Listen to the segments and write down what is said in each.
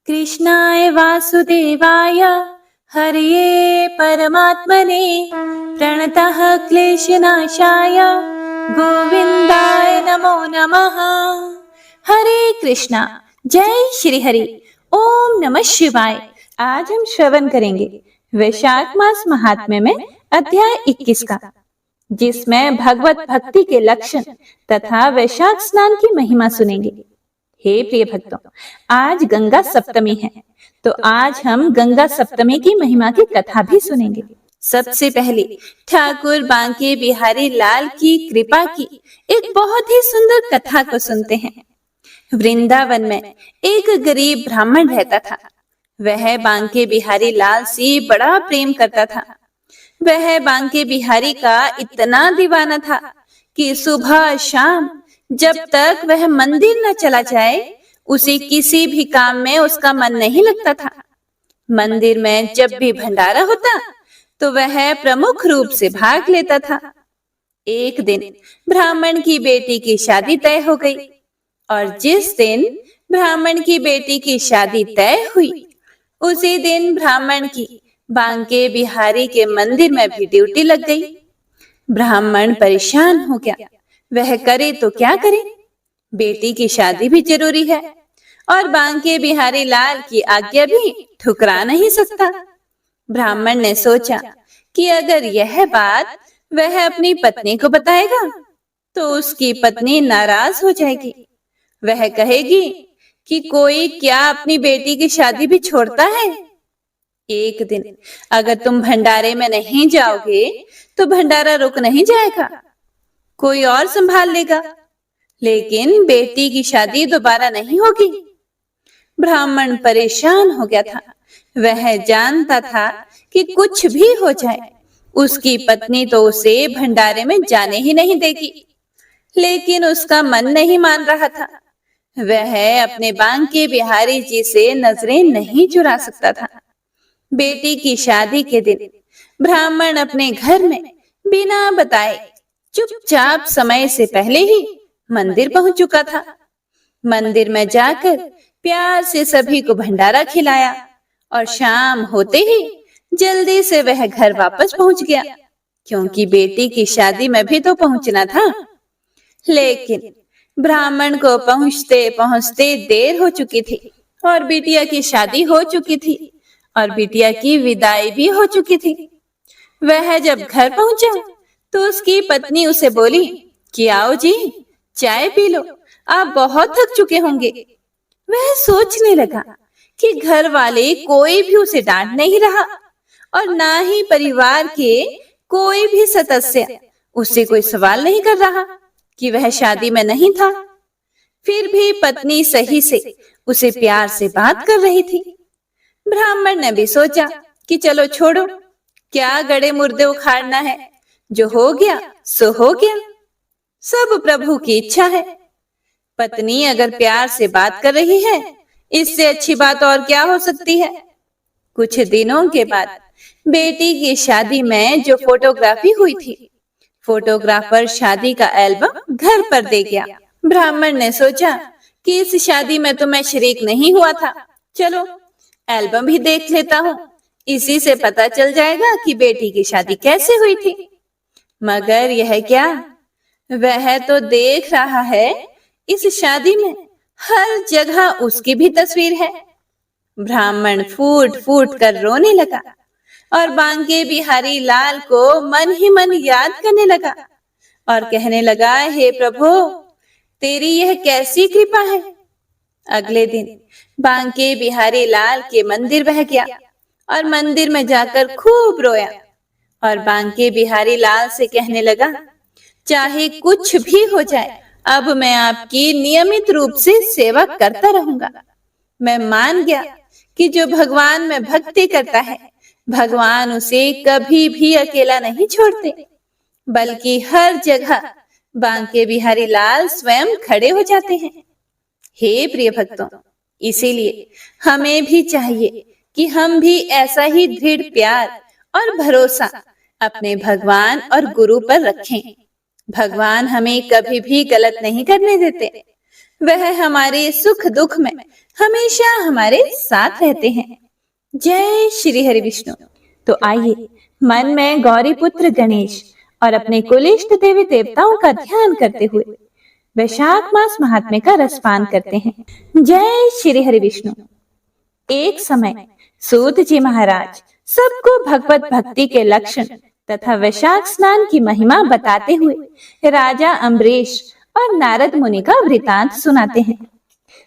कृष्णाय वासुदेवाय हरये परमात्मने प्रणतः क्लेशनाशाय गोविंदाय नमो नमः। हरे कृष्णा। जय श्री हरि। ओम नमः शिवाय। आज हम श्रवण करेंगे वैशाख मास महात्म्य में अध्याय 21 का, जिसमें भगवत भक्ति के लक्षण तथा वैशाख स्नान की महिमा सुनेंगे। हे प्रिय भक्तों, आज गंगा सप्तमी है, तो आज हम गंगा सप्तमी की महिमा की कथा भी सुनेंगे। सबसे पहले ठाकुर बांके बिहारी लाल की कृपा की एक बहुत ही सुंदर कथा को सुनते हैं। वृंदावन में एक गरीब ब्राह्मण रहता था। वह बांके बिहारी लाल से बड़ा प्रेम करता था। वह बांके बिहारी का इतना दीवाना था कि सुबह शाम जब तक वह मंदिर न चला जाए, उसे किसी भी काम में उसका मन नहीं लगता था। मंदिर में जब भी भंडारा होता तो वह प्रमुख रूप से भाग लेता था। एक दिन ब्राह्मण की बेटी की शादी तय हो गई, और जिस दिन ब्राह्मण की बेटी की शादी तय हुई, उसी दिन ब्राह्मण की बांके बिहारी के मंदिर में भी ड्यूटी लग गई। ब्राह्मण परेशान हो गया। वह करे तो क्या करे? बेटी की शादी भी जरूरी है और बांके बिहारी लाल की आज्ञा भी ठुकरा नहीं सकता। ब्राह्मण ने सोचा कि अगर यह बात वह अपनी पत्नी को बताएगा तो उसकी पत्नी नाराज हो जाएगी। वह कहेगी कि कोई क्या अपनी बेटी की शादी भी छोड़ता है। एक दिन अगर तुम भंडारे में नहीं जाओगे तो भंडारा रुक नहीं जाएगा, कोई और संभाल लेगा, लेकिन बेटी की शादी दोबारा नहीं होगी। ब्राह्मण परेशान हो गया था। वह जानता था कि कुछ भी हो जाए, उसकी पत्नी तो उसे भंडारे में जाने ही नहीं देगी, लेकिन उसका मन नहीं मान रहा था। वह अपने बांके बिहारी जी से नजरें नहीं चुरा सकता था। बेटी की शादी के दिन ब्राह्मण अपने घर में बिना बताए चुपचाप समय से पहले ही मंदिर पहुंच चुका था। मंदिर में जाकर प्यार से सभी को भंडारा खिलाया और शाम होते ही जल्दी से वह घर वापस पहुंच गया, क्योंकि बेटी की शादी में भी तो पहुंचना था। लेकिन ब्राह्मण को पहुंचते पहुंचते देर हो चुकी थी और बिटिया की शादी हो चुकी थी और बिटिया की विदाई भी हो चुकी थी। वह जब घर पहुंचा तो उसकी पत्नी उसे बोली कि आओ जी, चाय पी लो, आप बहुत थक चुके होंगे। वह सोचने लगा कि घर वाले कोई भी उसे डांट नहीं रहा और ना ही परिवार के कोई भी सदस्य उससे कोई सवाल नहीं कर रहा कि वह शादी में नहीं था। फिर भी पत्नी सही से उसे प्यार से बात कर रही थी। ब्राह्मण ने भी सोचा कि चलो छोड़ो, क्या गड़े मुर्दे उखाड़ना है, जो हो गया सो हो गया, सब प्रभु की इच्छा है। पत्नी अगर प्यार से बात कर रही है, इससे अच्छी बात और क्या हो सकती है। कुछ दिनों के बाद बेटी की शादी में जो फोटोग्राफी हुई थी, फोटोग्राफर शादी का एल्बम घर पर दे गया। ब्राह्मण ने सोचा कि इस शादी में तो मैं शरीक नहीं हुआ था, चलो एल्बम भी देख लेता हूँ, इसी से पता चल जाएगा कि बेटी की शादी कैसे हुई थी। मगर यह क्या, वह तो देख रहा है इस शादी में हर जगह उसकी भी तस्वीर है। ब्राह्मण फूट फूट कर रोने लगा और बांके बिहारी लाल को मन ही मन याद करने लगा और कहने लगा, हे प्रभु, तेरी यह कैसी कृपा है। अगले दिन बांके बिहारी लाल के मंदिर बह गया और मंदिर में जाकर खूब रोया और बांके बिहारी लाल से कहने लगा, चाहे कुछ भी हो जाए, अब मैं आपकी नियमित रूप से सेवा करता रहूंगा। मैं मान गया कि जो भगवान में भक्ति करता है, भगवान उसे कभी भी अकेला नहीं छोड़ते, बल्कि हर जगह बांके बिहारी लाल स्वयं खड़े हो जाते हैं। हे प्रिय भक्तों, इसीलिए हमें भी चाहिए कि हम भी ऐसा ही दृढ़ प्यार और भरोसा अपने भगवान और गुरु पर रखें। भगवान हमें कभी भी गलत नहीं करने देते। वह हमारे सुख दुख में हमेशा हमारे साथ रहते हैं। जय श्री हरि विष्णु। तो आइए मन में गौरी पुत्र गणेश और अपने कुलिष्ट देवी देवताओं का ध्यान करते हुए वैशाख मास महात्म्य का रसपान करते हैं। जय श्री हरि विष्णु। एक समय सूत जी महाराज सबको भगवत भक्ति के लक्षण तथा वैशाख स्नान की महिमा बताते हुए राजा अम्बरीश और नारद मुनि का वृतांत सुनाते हैं।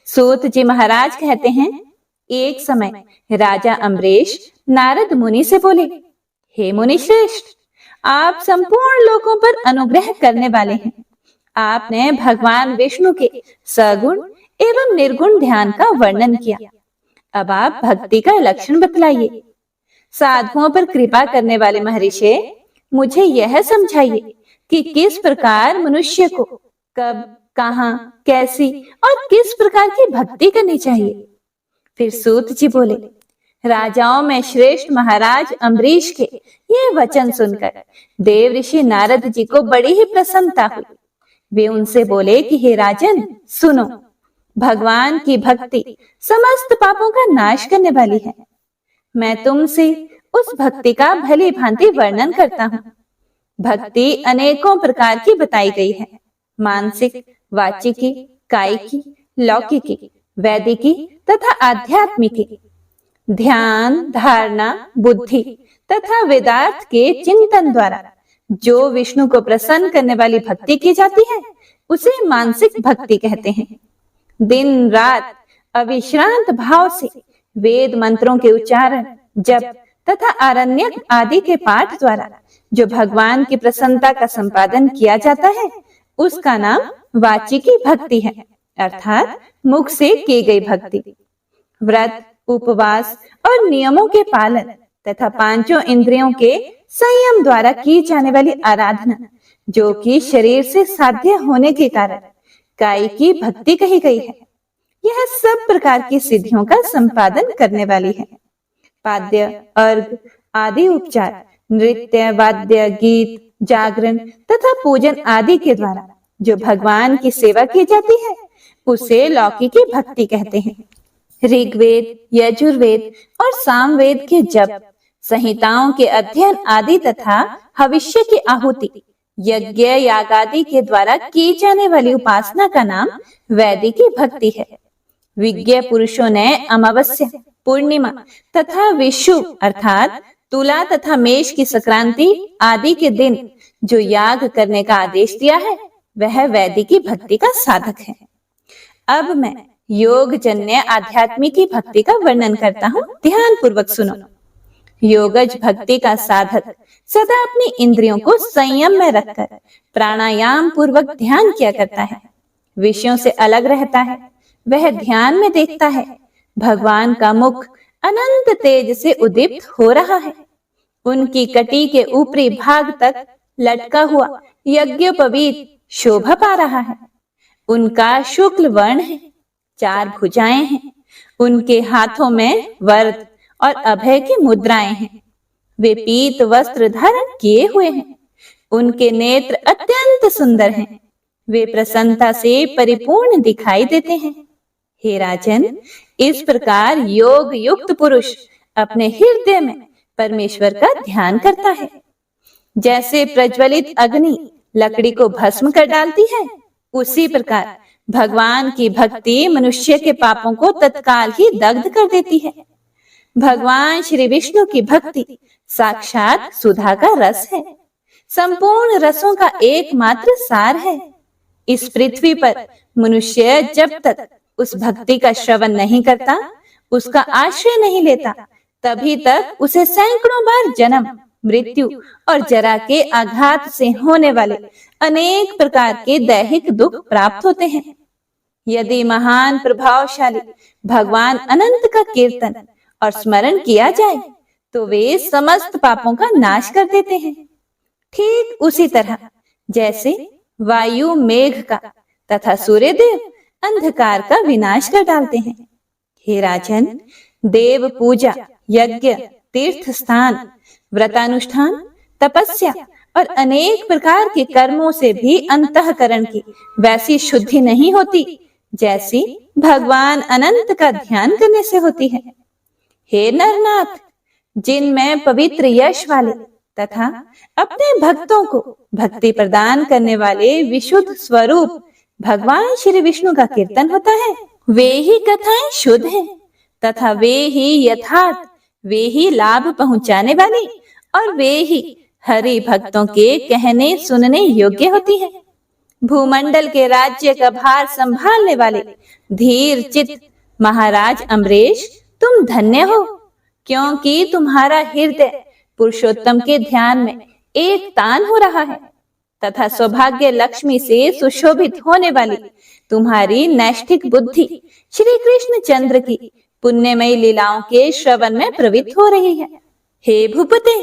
सूत जी महाराज कहते हैं, एक समय राजा अम्बरीश नारद मुनि से बोले, हे मुनि श्रेष्ठ, आप संपूर्ण लोगों पर अनुग्रह करने वाले हैं। आपने भगवान विष्णु के सगुण एवं निर्गुण ध्यान का वर्णन किया। अब आप भक्ति का लक्षण बतलाइए। साधुओं पर कृपा करने वाले महर्षि, मुझे यह समझाइए कि किस प्रकार मनुष्य को कब, कहां, कैसी और किस प्रकार की भक्ति करनी चाहिए। फिर सूत जी बोले, राजाओं में श्रेष्ठ महाराज अम्बरीश के ये वचन सुनकर देव ऋषि नारद जी को बड़ी ही प्रसन्नता हुई। वे उनसे बोले कि हे राजन, सुनो, भगवान की भक्ति समस्त पापों का नाश करने वाली है। मैं तुमसे उस भक्ति का भली भांति वर्णन करता हूँ। भक्ति अनेकों प्रकार की बताई गई है। मानसिक, वाचिकी, कायिकी, लौकिकी, वैदिकी तथा आध्यात्मिकी। ध्यान, धारणा, बुद्धि तथा वेदार्थ के चिंतन द्वारा जो विष्णु को प्रसन्न करने वाली भक्ति की जाती है, उसे मानसिक भक्ति कहते हैं। दिन रात अविश्रांत भाव से वेद मंत्रों के उच्चारण, जप तथा आरण्यक आदि के पाठ द्वारा जो भगवान की प्रसन्नता का संपादन किया जाता है, उसका नाम वाचिकी भक्ति है, अर्थात मुख से की गई भक्ति। व्रत, उपवास और नियमों के पालन तथा पांचों इंद्रियों के संयम द्वारा की जाने वाली आराधना, जो कि शरीर से साध्य होने के कारण कायिकी भक्ति कही गई है, यह सब प्रकार की सिद्धियों का संपादन करने वाली है। पाद्य, अर्घ आदि उपचार, नृत्य, वाद्य, गीत, जागरण तथा पूजन आदि के द्वारा जो भगवान की सेवा की जाती है, उसे लौकिकी भक्ति कहते हैं। ऋग्वेद, यजुर्वेद और सामवेद के जप, संहिताओं के अध्ययन आदि तथा भविष्य की आहुति, यज्ञ, यागादि के द्वारा की जाने वाली उपासना का नाम वैदिकी भक्ति है। विज्ञ पुरुषों ने अमावस्या, पूर्णिमा तथा विषु अर्थात तुला तथा मेष की संक्रांति आदि के दिन जो याग करने का आदेश दिया है, वह वैदिकी भक्ति का साधक है। अब मैं योग जन्य आध्यात्मिकी भक्ति का वर्णन करता हूँ, ध्यान पूर्वक सुनो। योगज भक्ति का साधक सदा अपनी इंद्रियों को संयम में रखकर प्राणायाम पूर्वक ध्यान किया करता है। विषयों से अलग रहता है। वह ध्यान में देखता है भगवान का मुख अनंत तेज से उद्दीप्त हो रहा है। उनकी कटी के ऊपरी भाग तक लटका हुआ यज्ञोपवीत शोभा पा रहा है। उनका शुक्ल वर्ण है, 4 भुजाएं हैं। उनके हाथों में वरद और अभय की मुद्राएं हैं। वे पीत वस्त्र धारण किए हुए हैं। उनके नेत्र अत्यंत सुंदर हैं। वे प्रसन्नता से परिपूर्ण दिखाई देते हैं। हे राजन, इस प्रकार योग युक्त पुरुष अपने हृदय में परमेश्वर का ध्यान करता है। जैसे प्रज्वलित अग्नि लकड़ी को भस्म कर डालती है, उसी प्रकार भगवान की भक्ति मनुष्य के पापों को तत्काल ही दग्ध कर देती है। भगवान श्री विष्णु की भक्ति साक्षात सुधा का रस है, संपूर्ण रसों का एकमात्र सार है। इस पृथ्वी पर मनुष्य जब तक उस भक्ति का श्रवण नहीं करता, उसका आश्रय नहीं लेता, तभी तक उसे सैकड़ों बार जन्म, मृत्यु और जरा के आघात से होने वाले अनेक प्रकार के दैहिक दुख प्राप्त होते हैं। यदि महान प्रभावशाली भगवान अनंत का कीर्तन और स्मरण किया जाए, तो वे समस्त पापों का नाश कर देते हैं। ठीक उसी तरह जैसे वायु मेघ का तथा सूर्यदेव अंधकार का विनाश कर डालते हैं। हे राजन, देव पूजा, यज्ञ, तीर्थ स्थान, व्रतानुष्ठान, तपस्या और अनेक प्रकार के कर्मों से भी अंतःकरण की वैसी शुद्धि नहीं होती जैसी भगवान अनंत का ध्यान करने से होती है। हे नरनाथ, जिनमें पवित्र यश वाले तथा अपने भक्तों को भक्ति प्रदान करने वाले विशुद्ध स्वरूप भगवान श्री विष्णु का कीर्तन होता है, वे ही कथाएं शुद्ध हैं तथा वे ही यथार्थ, वे ही लाभ पहुंचाने वाली और वे ही हरि भक्तों के कहने सुनने योग्य होती है। भूमंडल के राज्य का भार संभालने वाले धीर चित्त महाराज अम्बरीश, तुम धन्य हो, क्योंकि तुम्हारा हृदय पुरुषोत्तम के ध्यान में एक तान हो रहा है तथा सौभाग्य लक्ष्मी से सुशोभित होने वाली तुम्हारी नैष्ठिक बुद्धि श्री कृष्ण चंद्र की पुण्यमयी लीलाओं के श्रवण में प्रवृत्त हो रही है। हे भूपते,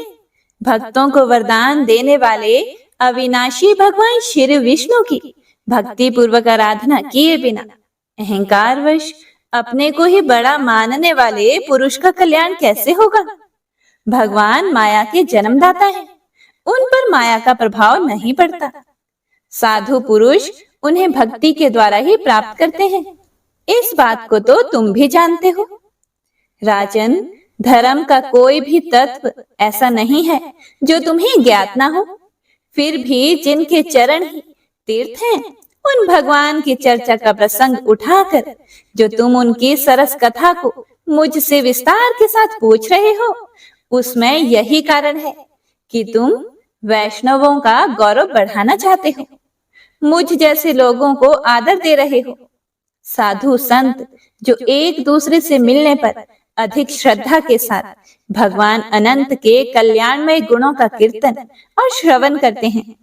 भक्तों को वरदान देने वाले अविनाशी भगवान श्री विष्णु की भक्ति पूर्वक आराधना किए बिना अहंकारवश अपने को ही बड़ा मानने वाले पुरुष का कल्याण कैसे होगा? भगवान माया के जन्मदाता है, उन पर माया का प्रभाव नहीं पड़ता। साधु पुरुष उन्हें भक्ति के द्वारा ही प्राप्त करते हैं, इस बात को तो तुम भी जानते हो। राजन, धर्म का कोई भी तत्व ऐसा नहीं है जो तुम्हें ज्ञात ना हो। फिर भी जिनके चरण ही तीर्थ हैं, उन भगवान की चर्चा का प्रसंग उठाकर जो तुम उनकी सरस कथा को मुझसे विस्तार के साथ पूछ रहे हो, उसमें यही कारण है कि तुम वैष्णवों का गौरव बढ़ाना चाहते हो, मुझ जैसे लोगों को आदर दे रहे हो। साधु संत जो एक दूसरे से मिलने पर अधिक श्रद्धा के साथ भगवान अनंत के कल्याणमय गुणों का कीर्तन और श्रवण करते हैं,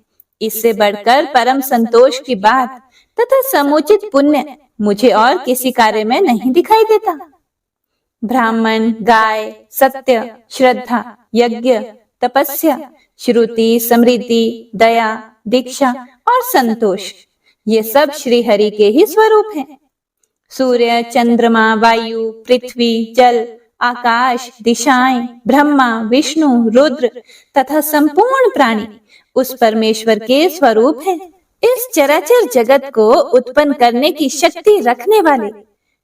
इससे बढ़कर परम संतोष की बात तथा समुचित पुण्य मुझे और किसी कार्य में नहीं दिखाई देता। ब्राह्मण, गाय, सत्य, श्रद्धा, यज्ञ, तपस्या, श्रुति, समृद्धि, दया, दीक्षा और संतोष, ये सब श्री हरि के ही स्वरूप हैं। सूर्य, चंद्रमा, वायु, पृथ्वी, जल, आकाश, दिशाएं, ब्रह्मा, विष्णु, रुद्र तथा संपूर्ण प्राणी उस परमेश्वर के स्वरूप हैं। इस चराचर जगत को उत्पन्न करने की शक्ति रखने वाले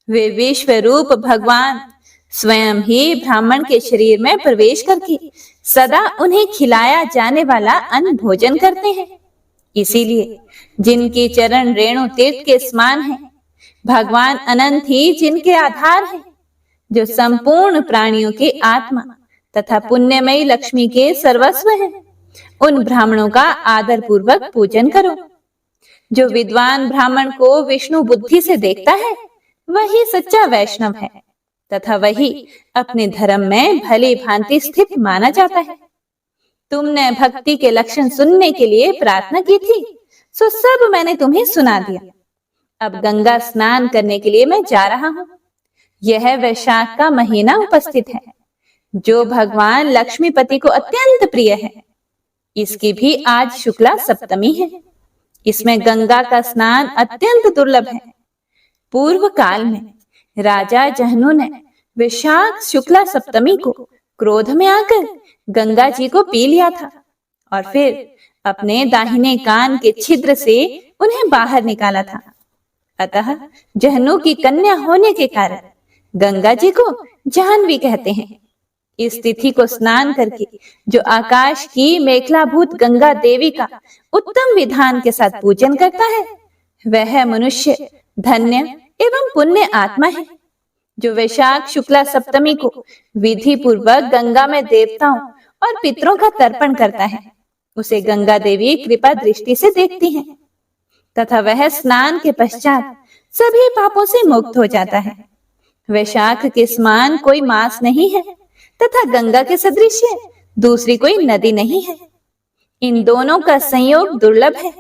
वे विश्व रूप भगवान स्वयं ही ब्राह्मण के शरीर में प्रवेश करके सदा उन्हें खिलाया जाने वाला अन्न भोजन करते हैं। इसीलिए जिनकी चरण रेणु तीर्थ के समान है, भगवान अनंत ही जिनके आधार हैं, जो संपूर्ण प्राणियों की आत्मा तथा पुण्यमयी लक्ष्मी के सर्वस्व हैं, उन ब्राह्मणों का आदर पूर्वक पूजन करो। जो विद्वान ब्राह्मण को विष्णु बुद्धि से देखता है, वही सच्चा वैष्णव है तथा वही अपने धर्म में भली भांति स्थित माना जाता है। तुमने भक्ति के लक्षण सुनने के लिए प्रार्थना की थी, सो सब मैंने तुम्हें सुना दिया। अब गंगा स्नान करने के लिए मैं जा रहा हूँ। यह वैशाख का महीना उपस्थित है, जो भगवान लक्ष्मीपति को अत्यंत प्रिय है। इसकी भी आज शुक्ला सप्तमी है। इसमें गंगा का स्नान अत्यंत दुर्लभ है। पूर्व काल में राजा जहनु ने वैशाख शुक्ला सप्तमी को क्रोध में आकर गंगा जी को पी लिया था और फिर अपने दाहिने कान के छिद्र से उन्हें बाहर निकाला था। अतः जहनु की कन्या होने के कारण गंगा जी को जाह्नवी कहते हैं। इस तिथि को स्नान करके जो आकाश की मेखलाभूत गंगा देवी का उत्तम विधान के साथ पूजन करता है, वह मनुष्य धन्य एवं पुण्य आत्मा है। जो वैशाख शुक्ला सप्तमी को विधि पूर्वक गंगा में देवताओं और पितरों का तर्पण करता है, उसे गंगा देवी कृपा दृष्टि से देखती हैं तथा वह स्नान के पश्चात सभी पापों से मुक्त हो जाता है। वैशाख के समान कोई मास नहीं है तथा गंगा के सदृश दूसरी कोई नदी नहीं है। इन दोनों का संयोग दुर्लभ है।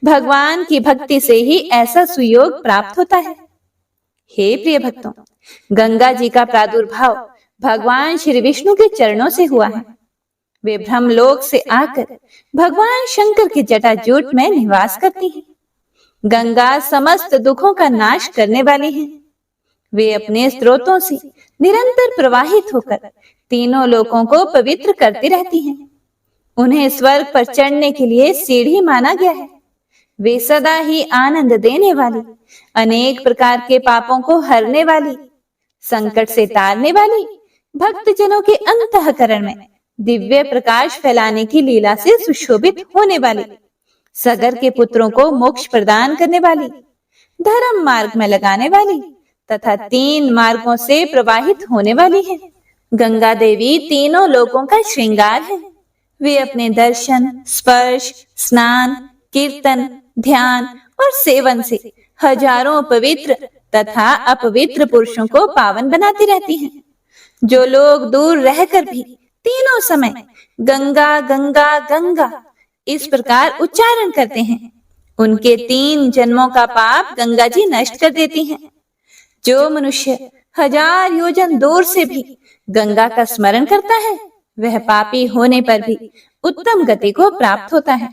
भगवान की भक्ति से ही ऐसा सुयोग प्राप्त होता है। हे प्रिय भक्तों, गंगा जी का प्रादुर्भाव भगवान श्री विष्णु के चरणों से हुआ है। वे ब्रह्मलोक से आकर भगवान शंकर के जटाजूट में निवास करती हैं। गंगा समस्त दुखों का नाश करने वाली है। वे अपने स्रोतों से निरंतर प्रवाहित होकर तीनों लोकों को पवित्र करती रहती हैं। उन्हें स्वर्ग पर चढ़ने के लिए सीढ़ी माना गया है। वे सदा ही आनंद देने वाली, अनेक प्रकार के पापों को हरने वाली, संकट से तारने वाली, भक्त जनों के अंतःकरण में दिव्य प्रकाश फैलाने की लीला से सुशोभित होने वाली, सगर के पुत्रों को मोक्ष प्रदान करने वाली, धर्म मार्ग में लगाने वाली तथा 3 मार्गों से प्रवाहित होने वाली है। गंगा देवी तीनों लोकों का श्रृंगार है। वे अपने दर्शन, स्पर्श, स्नान, कीर्तन, ध्यान और सेवन से हजारों पवित्र तथा अपवित्र पुरुषों को पावन बनाती रहती हैं। जो लोग दूर रहकर भी तीनों समय गंगा गंगा गंगा इस प्रकार उच्चारण करते हैं, उनके 3 जन्मों का पाप गंगा जी नष्ट कर देती हैं। जो मनुष्य 1000 योजन दूर से भी गंगा का स्मरण करता है, वह पापी होने पर भी उत्तम गति को प्राप्त होता है।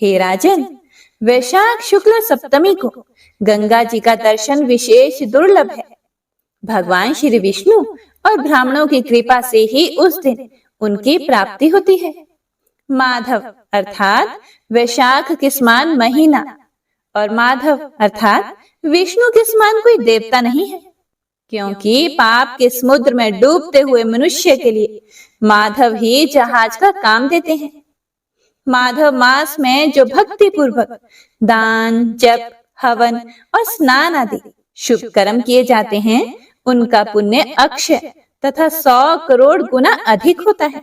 हे राजन, वैशाख शुक्ल सप्तमी को गंगा जी का दर्शन विशेष दुर्लभ है। भगवान श्री विष्णु और ब्राह्मणों की कृपा से ही उस दिन उनकी प्राप्ति होती है। माधव अर्थात वैशाख के समान महीना और माधव अर्थात विष्णु के समान कोई देवता नहीं है, क्योंकि पाप के समुद्र में डूबते हुए मनुष्य के लिए माधव ही जहाज का काम देते हैं। माधव मास में जो भक्ति पूर्वक दान, जप, हवन और स्नान आदि शुभ कर्म किए जाते हैं, उनका पुण्य अक्षय तथा 100 करोड़ गुना अधिक होता है।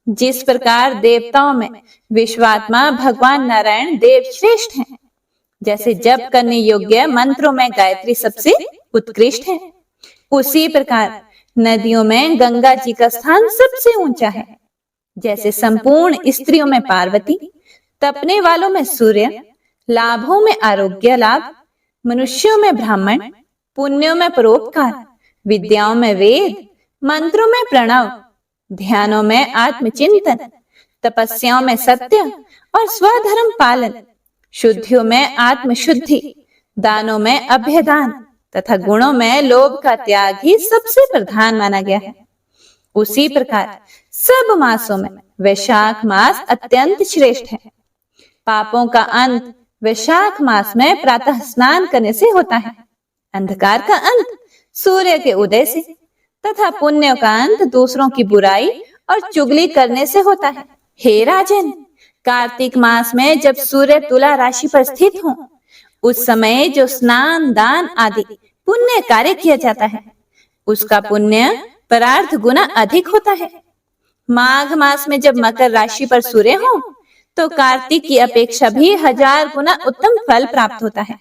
जिस प्रकार देवताओं में विश्वात्मा भगवान नारायण देव श्रेष्ठ हैं, जैसे जप करने योग्य मंत्रों में गायत्री सबसे उत्कृष्ट है, उसी प्रकार नदियों में गंगा जी का स्थान सबसे ऊंचा है। जैसे संपूर्ण स्त्रियों में पार्वती, तपने वालों में सूर्य, लाभों में आरोग्य लाभ, मनुष्यों में ब्राह्मण, पुण्यों में परोपकार, विद्याओं में वेद, मंत्रों में प्रणव, ध्यानों में आत्मचिंतन, तपस्याओं में सत्य और स्वधर्म पालन, शुद्धियों में आत्मशुद्धि, दानों में अभ्यदान तथा गुणों में लोभ का त्याग ही सबसे प्रधान माना गया है। उसी प्रकार सब मासों में वैशाख मास अत्यंत श्रेष्ठ है। पापों का अंत वैशाख मास में प्रातः स्नान करने से होता है, अंधकार का अंत सूर्य के उदय से तथा पुण्य का अंत दूसरों की बुराई और चुगली करने से होता है। हे राजन, कार्तिक मास में जब सूर्य तुला राशि पर स्थित हो, उस समय जो स्नान, दान आदि पुण्य कार्य किया जाता है, उसका पुण्य परार्थ गुना अधिक होता है। माघ मास में जब मकर राशि पर सूर्य हो, तो कार्तिक की अपेक्षा भी 1000 गुना उत्तम फल प्राप्त होता है।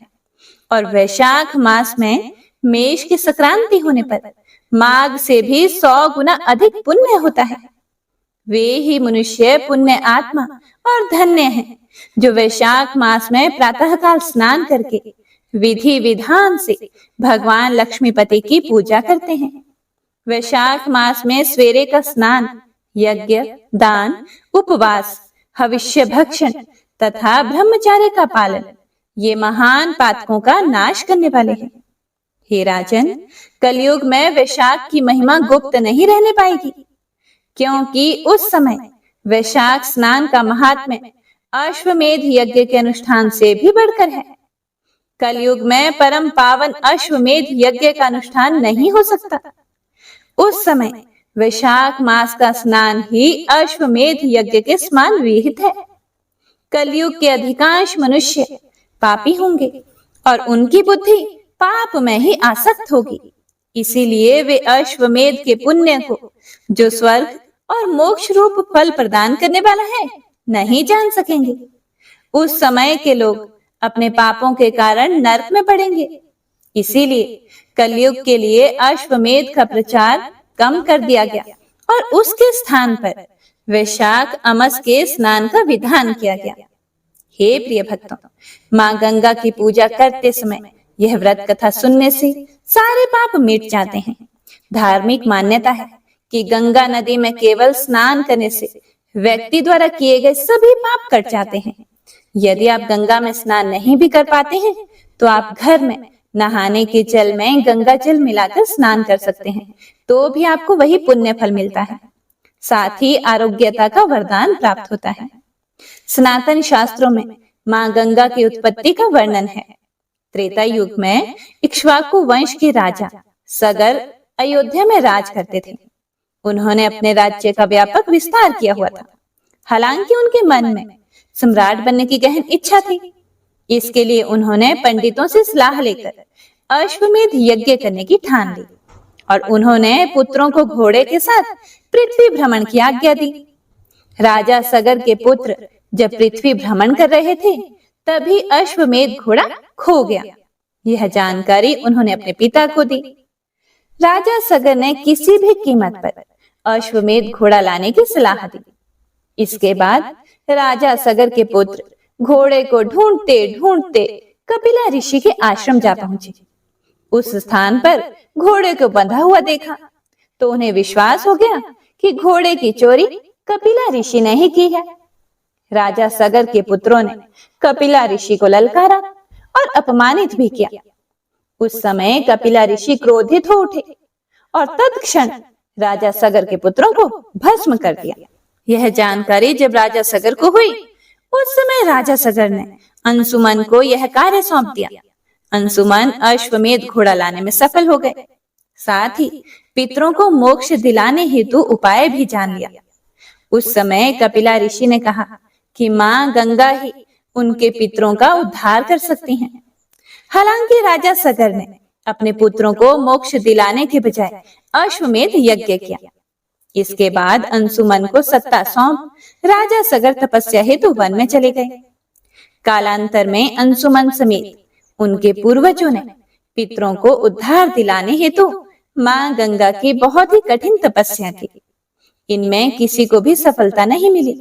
और वैशाख मास में मेष की संक्रांति होने पर माघ से भी 100 गुना अधिक पुण्य होता है। वे ही मनुष्य पुण्य आत्मा और धन्य हैं, जो वैशाख मास में प्रातःकाल स्नान करके विधि विधान से भगवान लक्ष्मीपति की पूजा करते हैं। वैशाख मास में सवेरे का स्नान, यज्ञ, दान, उपवास, हविष्य भक्षण तथा ब्रह्मचार्य का पालन ये महान पातकों का नाश करने वाले हैं। हे राजन, कलयुग में वैशाख की महिमा गुप्त नहीं रहने पाएगी, क्योंकि उस समय वैशाख स्नान का महात्म्य अश्वमेध यज्ञ के अनुष्ठान से भी बढ़कर है। कलयुग में परम पावन अश्वमेध यज्ञ का अनुष्ठान नहीं हो सकता। उस समय वैशाख मास का स्नान ही अश्वमेध यज्ञ के समान विहित है। कलयुग के अधिकांश मनुष्य पापी होंगे और उनकी बुद्धि पाप में ही आसक्त होगी। इसीलिए वे अश्वमेध के पुण्य को, जो स्वर्ग और मोक्ष रूप फल प्रदान करने वाला है, नहीं जान सकेंगे। उस समय के लोग अपने पापों के कारण नरक में पड़ेंगे। इसीलिए कलयुग के लिए अश्वमेध का प्रचार कम कर दिया गया और उसके स्थान पर वैशाख अमास के स्नान का विधान किया गया। हे प्रिय भक्तों, माँ गंगा की पूजा करते समय यह व्रत कथा सुनने से सारे पाप मिट जाते हैं। धार्मिक मान्यता है कि गंगा नदी में केवल स्नान करने से व्यक्ति द्वारा किए गए सभी पाप कट जाते हैं। यदि आप गंगा में स्नान नहीं भी कर पाते हैं, तो आप घर में नहाने के जल में गंगा जल मिलाकर स्नान कर सकते हैं, तो भी आपको वही पुण्य फल मिलता है। साथ ही आरोग्यता का वरदान प्राप्त होता है। सनातन शास्त्रों में माँ गंगा की उत्पत्ति का वर्णन है। त्रेता युग में इक्ष्वाकु वंश के राजा सगर अयोध्या में राज करते थे। उन्होंने अपने राज्य का व्यापक विस्तार किया हुआ था। हालांकि उनके मन में सम्राट बनने की गहन इच्छा थी। इसके लिए उन्होंने पंडितों से सलाह लेकर अश्वमेध यज्ञ करने की ठान ली और उन्होंने पुत्रों को घोड़े के साथ पृथ्वी भ्रमण की आज्ञा दी। राजा सगर के पुत्र जब पृथ्वी भ्रमण कर रहे थे, तभी अश्वमेध घोड़ा खो गया। यह जानकारी उन्होंने अपने पिता को दी। राजा सगर ने किसी भी कीमत पर अश्वमेध घोड़ा लाने की सलाह दी। इसके बाद राजा सगर के पुत्र घोड़े को ढूंढते ढूंढते कपिला ऋषि के आश्रम जा पहुंचे। उस स्थान पर घोड़े को बंधा हुआ देखा तो उन्हें विश्वास हो गया कि घोड़े की चोरी कपिला ऋषि ने ही की है। राजा सगर के पुत्रों ने कपिला ऋषि को ललकारा और अपमानित भी किया। उस समय कपिला ऋषि क्रोधित हो उठे और तत्क्षण राजा सगर के पुत्रों को भस्म कर दिया। यह जानकारी जब राजा सगर को हुई, उस समय राजा सगर ने अंशुमन को यह कार्य सौंप दिया। अंशुमन अश्वमेध घोड़ा लाने में सफल हो गए। साथ ही पितरों को मोक्ष दिलाने हेतु उपाय भी जान लिया। उस समय कपिला ऋषि ने कहा कि माँ गंगा ही उनके पितरों का उद्धार कर सकती हैं। हालांकि राजा सगर ने अपने पुत्रों को मोक्ष दिलाने के बजाय अश्वमेध यज्ञ किया। इसके बाद अंशुमन को सत्ता सौंप राजा सगर तपस्या हेतु वन में चले गए। कालांतर में अंशुमन समेत उनके पूर्वजों ने पितरों को उद्धार दिलाने हेतु माँ गंगा की बहुत ही कठिन तपस्या की। इनमें किसी को भी सफलता नहीं मिली।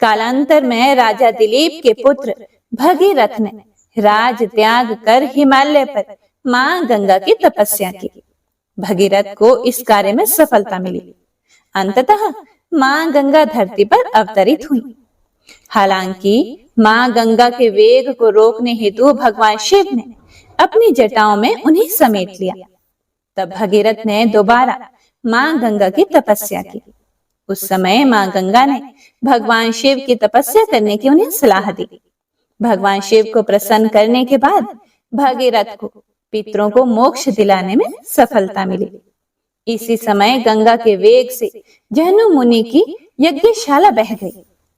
कालांतर में राजा दिलीप के पुत्र भगीरथ ने राज त्याग कर हिमालय पर माँ गंगा की तपस्या की। भगीरथ को इस कार्य में सफलता मिली। अंततः माँ गंगा धरती पर अवतरित हुई। हालांकि माँ गंगा के वेग को रोकने हेतु भगवान शिव ने अपनी जटाओं में उन्हें समेट लिया। तब भगीरथ ने दोबारा माँ गंगा की तपस्या की। उस समय माँ गंगा ने भगवान शिव की तपस्या करने की उन्हें सलाह दी। भगवान शिव को प्रसन्न करने के बाद भगीरथ को पितरों को मोक्ष दिलाने में सफलता मिली। इसी समय गंगा के वेग से जहनु मुनि की यज्ञशाला बह गई।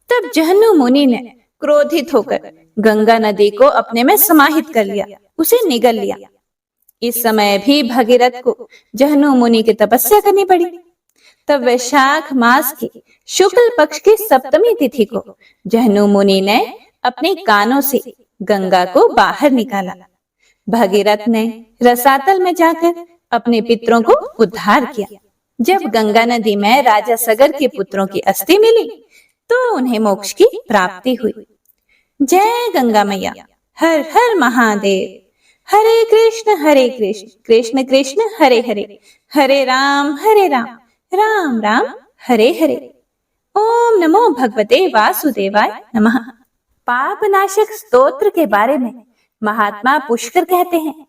तब जहनु मुनि ने क्रोधित होकर गंगा नदी को अपने में समाहित कर लिया, उसे निगल लिया। इस समय भी भगीरथ को जहनु मुनि की तपस्या करनी पड़ी। तब वैशाख मास की शुक्ल पक्ष की सप्तमी तिथि को जहनु मुनि ने अपने कानों से गंगा को बाहर निकाला। भगीरथ ने रसातल में जाकर अपने पितरों को उद्धार किया। जब गंगा नदी में राजा सगर के पुत्रों की अस्थि मिली तो उन्हें मोक्ष की प्राप्ति हुई। जय गंगा मैया। हर हर महादेव। हरे कृष्ण कृष्ण कृष्ण हरे हरे, हरे राम राम राम हरे हरे। ओम नमो भगवते वासुदेवाय नमः। पाप नाशक स्तोत्र के बारे में महात्मा पुष्कर कहते हैं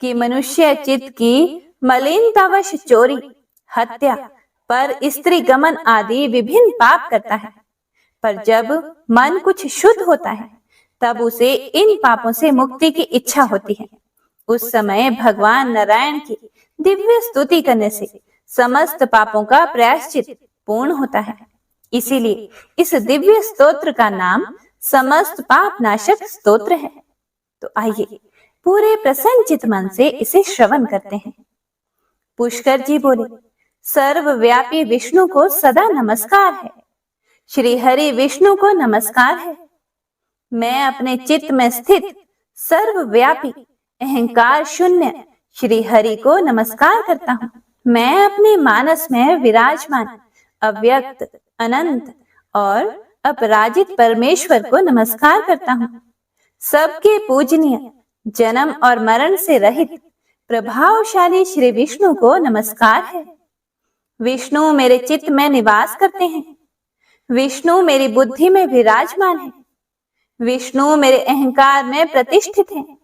कि मनुष्य चित्त की मलिनतावश चोरी, हत्या, पर स्त्री गमन आदि विभिन्न पाप करता है। पर जब मन कुछ शुद्ध होता है तब उसे इन पापों से मुक्ति की इच्छा होती है। उस समय भगवान नारायण की दिव्य स्तुति करने से समस्त पापों का प्रायश्चित पूर्ण होता है। इसीलिए इस दिव्य स्तोत्र का नाम समस्त पाप नाशक स्तोत्र है। तो आइए पूरे प्रसन्नचित मन से इसे श्रवण करते हैं। पुष्कर जी बोले, सर्वव्यापी विष्णु को सदा नमस्कार है। श्री हरि विष्णु को नमस्कार है। मैं अपने चित्त में स्थित सर्वव्यापी अहंकार शून्य श्री हरि को नमस्कार करता हूँ। मैं अपने मानस में विराजमान अव्यक्त, अनंत और अपराजित परमेश्वर को नमस्कार करता हूँ। सबके पूजनीय, जन्म और मरण से रहित प्रभावशाली श्री विष्णु को नमस्कार है। विष्णु मेरे चित्त में निवास करते हैं। विष्णु मेरी बुद्धि में विराजमान है। विष्णु मेरे अहंकार में प्रतिष्ठित हैं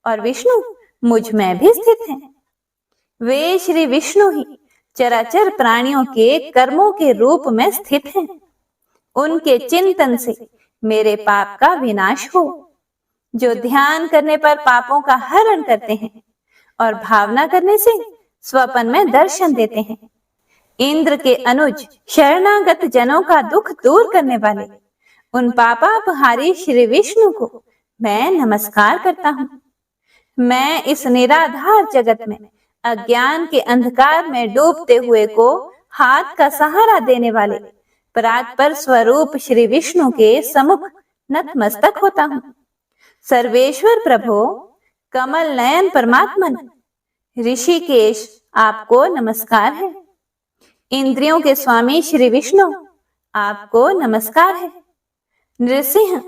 और विष्णु मुझ में भी स्थित हैं। वे श्री विष्णु ही चराचर प्राणियों के कर्मों के रूप में स्थित हैं। उनके चिंतन से मेरे पाप का विनाश हो। जो ध्यान करने पर पापों का हरण करते हैं और भावना करने से स्वप्न में दर्शन देते हैं। इंद्र के अनुज शरणागत जनों का दुख दूर करने वाले उन पापापहारी श्री विष्णु को मैं नमस्कार करता हूँ। मैं इस निराधार जगत में अज्ञान के अंधकार में डूबते हुए को हाथ का सहारा देने वाले परात्पर स्वरूप श्री विष्णु के सम्मुख नतमस्तक होता हूँ। सर्वेश्वर प्रभो, कमल नयन परमात्मन, ऋषिकेश, आपको नमस्कार है। इंद्रियों के स्वामी श्री विष्णु, आपको नमस्कार है। नृसिंह,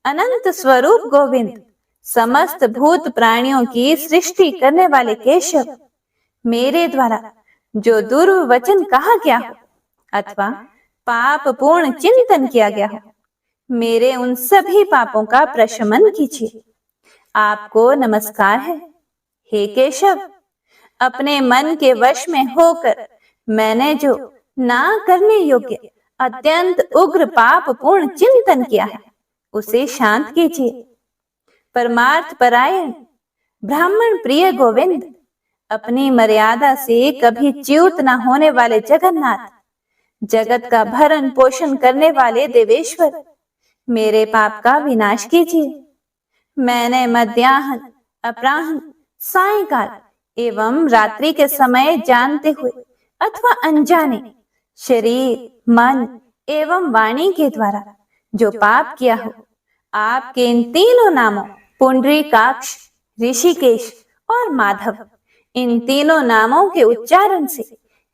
अनंत स्वरूप गोविंद, समस्त भूत प्राणियों की सृष्टि करने वाले केशव, मेरे द्वारा जो दुर्वचन कहा गया हो अथवा पाप पूर्ण चिंतन किया गया हो, मेरे उन सभी पापों का प्रशमन कीजिए। आपको नमस्कार है। हे केशव, अपने मन के वश में होकर मैंने जो ना करने योग्य अत्यंत उग्र पाप पूर्ण चिंतन किया है, उसे शांत कीजिए। परमार्थ परायण ब्राह्मण प्रिय गोविंद, अपनी मर्यादा से कभी च्युत न होने वाले जगन्नाथ, जगत का भरण पोषण करने वाले देवेश्वर, मेरे पाप का विनाश कीजिए। मैंने मध्याह्न, अपराह्न, सायंकाल एवं रात्रि के समय जानते हुए अथवा अनजाने शरीर, मन एवं वाणी के द्वारा जो पाप किया हो, आपके इन तीनों नामों पुंडरीकाक्ष, ऋषिकेश और माधव, इन तीनों नामों के उच्चारण से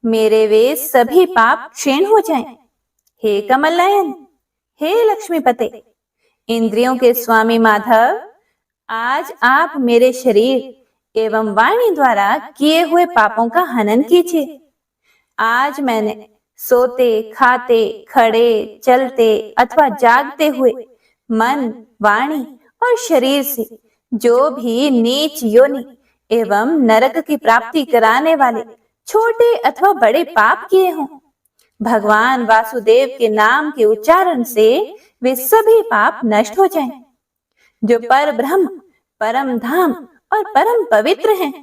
मेरे वे सभी पाप क्षीण हो जाएं। हे कमल नयन, हे लक्ष्मीपते, इंद्रियों के स्वामी माधव, आज आप मेरे शरीर एवं वाणी द्वारा किए हुए पापों का हनन कीजिए। आज मैंने सोते, खाते, खड़े, चलते अथवा जागते हुए मन, वाणी और शरीर से जो भी नीच योनि एवं नरक की प्राप्ति कराने वाले छोटे अथवा बड़े पाप किए हों, भगवान वासुदेव के नाम के उच्चारण से वे सभी पाप नष्ट हो जाएं। जो पर ब्रह्म, परम धाम और परम पवित्र हैं,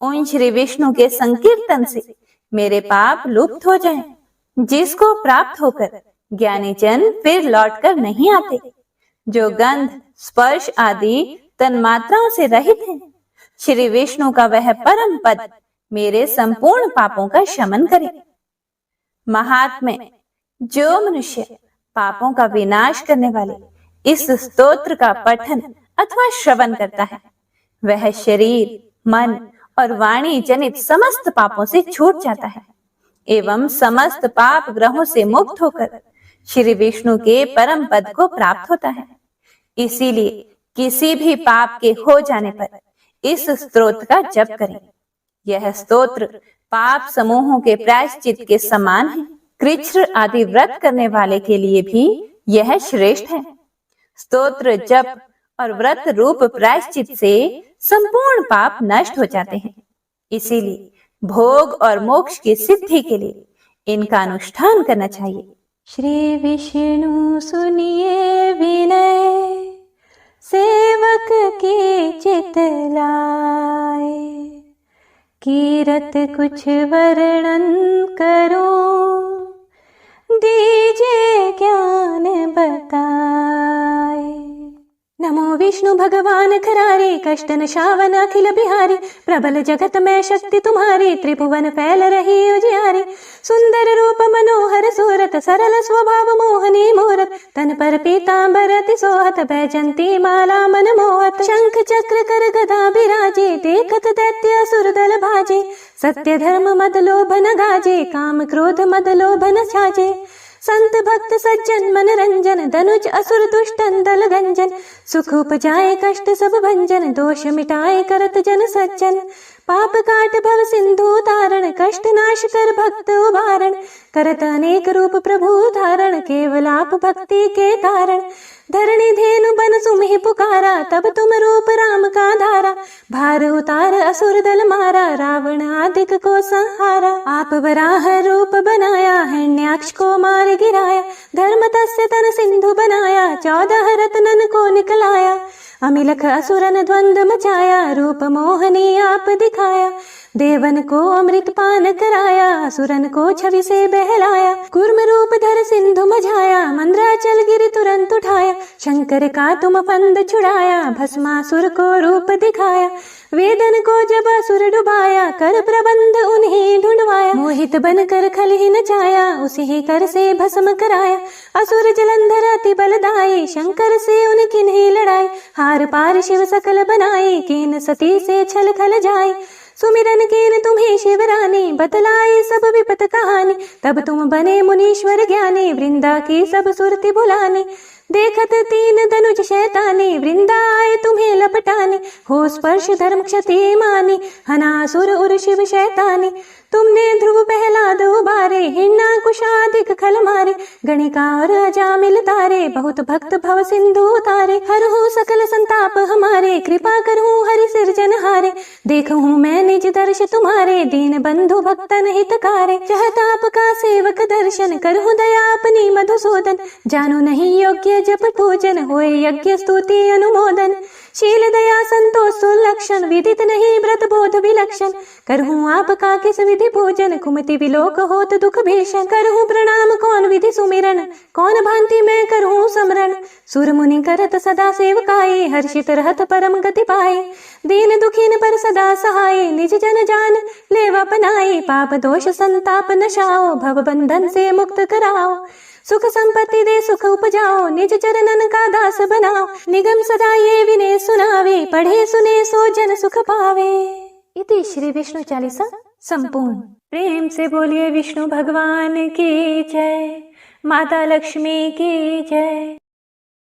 उन श्री विष्णु के संकीर्तन से मेरे पाप लुप्त हो जाएं, जिसको प्राप्त होकर ज्ञानी जन फिर लौटकर नहीं आते। जो गंध, स्पर्श आदि तन्मात्राओं से रहित हैं, श्री विष्णु का वह परम पद मेरे संपूर्ण पापों का शमन करे। महात्म्य, जो मनुष्य पापों का विनाश करने वाले इस स्तोत्र का पठन अथवा श्रवण करता है, वह शरीर, मन और वाणी जनित समस्त पापों से छूट जाता है एवं समस्त पाप ग्रहों से मुक्त होकर श्री विष्णु के परम पद को प्राप्त होता है। इसीलिए किसी भी पाप के हो जाने पर इस स्तोत्र का जप करें। यह स्तोत्र पाप समूहों के प्रायश्चित के समान है। कृच्छ्र आदि व्रत करने वाले के लिए भी यह श्रेष्ठ है। स्तोत्र, जप और व्रत रूप प्रायश्चित से संपूर्ण पाप नष्ट हो जाते हैं। इसीलिए भोग और मोक्ष की सिद्धि के लिए इनका अनुष्ठान करना चाहिए। श्री विष्णु सुनिए विनय, सेवक की चित लाए, कीरत कुछ वर्णन करूं, दीजिए ज्ञान बताए। नमो विष्णु भगवान खरारे, कष्ट नशावन अखिल बिहारी, प्रबल जगत में शक्ति तुम्हारी, त्रिभुवन फैल रही उजियारी। सुंदर रूप मनोहर सूरत, सरल स्वभाव मोहनी मूरत, तन पर पीतांबर अति सोहत, बैजंती माला मन मोहत। शंख चक्र कर गदा बिराजे, देखत दैत्य असुर दल भाजे। सत्य धर्म मद लोभ न गाजे, काम क्रोध मद लोभ न छाजे। संत भक्त सज्जन मन रंजन, धनुज असुर दुष्टन दल गंजन। सुख उपजाए कष्ट सब भंजन, दोष मिटाए करत जन सज्जन। पाप काट भव सिंधु तारण, कष्ट नाश कर भक्त उबारण। करत अनेक रूप प्रभु धारण, केवल आप भक्ति के कारण। धरणी धेनु बन सुमिहि पुकारा, तब तुम रूप राम का धारा। भार उतार असुर दल मारा, रावण आदिक को संहारा। आप वराह रूप बनाया, हिरण्याक्ष को मार गिराया। धर्म तस्य तन सिंधु बनाया, 14 रत्नन को निकलाया। अमिलख असुरन द्वंद्व मचाया, रूप मोहनी आप दिखाया। देवन को अमृत पान कराया, असुरन को छवि से बहलाया। कूर्म रूप धर सिंधु मझाया, मंद्राचल गिरि तुरंत उठाया। शंकर का तुम फंद छुड़ाया, भस्मासुर को रूप दिखाया। वेदन को जब असुर डुबाया, कर प्रबंध उन्हें ढूंढवाया। मोहित बनकर खल ही नचाया, उसी ही कर से भस्म कराया। असुर जलंधर अति बलदाई, शंकर से उनकी नहीं लड़ाई। हार पार शिव सकल बनाई, कीन सती से छल खल जाए। सुमिरन कीन तुम्हें शिवरानी, बतलाई सब विपत कहानी। तब तुम बने मुनीश्वर ज्ञानी, वृंदा की सब सुरति बुलानी। देखत 3 धनुष शैतानी, वृंदा आए तुम्हें लपटाने। हो स्पर्श धर्म क्षति मानी, हनासुर उर शिव शैतानी। तुमने ध्रुव प्रहलाद उबारे, हिरण्या कुशादिक खल मारे। गणिका और अजामिल तारे, बहुत भक्त भव सिंधु उतारे। हरहु सकल संताप हमारे, कृपा करहूँ हरि सिरजनहारे। देखूँ मैं निज दर्श तुम्हारे, दीन बंधु भक्तन हितकारे। चाहता आपका सेवक दर्शन, करहूँ दया अपनी मधुसूदन। जानो नहीं योग्य जप पूजन, होए यज्ञ स्तुति अनुमोदन। शील दया संतोष सुलक्षण, विदित नहीं व्रत बोध विलक्षण। करहूँ आपका किस विधि पूजन, कुमति विलोक होत दुख भीषण। करहूँ प्रणाम कौन विधि सुमिरन, कौन भांति मैं करहूँ समरण। सुर मुनि करत सदा सेवकाई, हर्षित रहत परम गति पाए। दीन दुखीन पर सदा सहाय, निज जन जान लेवा पनाई। पाप दोष संताप नशाओ, भव बंधन से मुक्त कराओ। सुख संपत्ति दे सुख उपजाओ, निज चरणन का दास बनाओ। निगम सदा ये विनय सुनावे, पढ़े सुने सो जन सुख पावे। इति श्री विष्णु चालीसा संपूर्ण। प्रेम से बोलिए विष्णु भगवान की जय, माता लक्ष्मी की जय।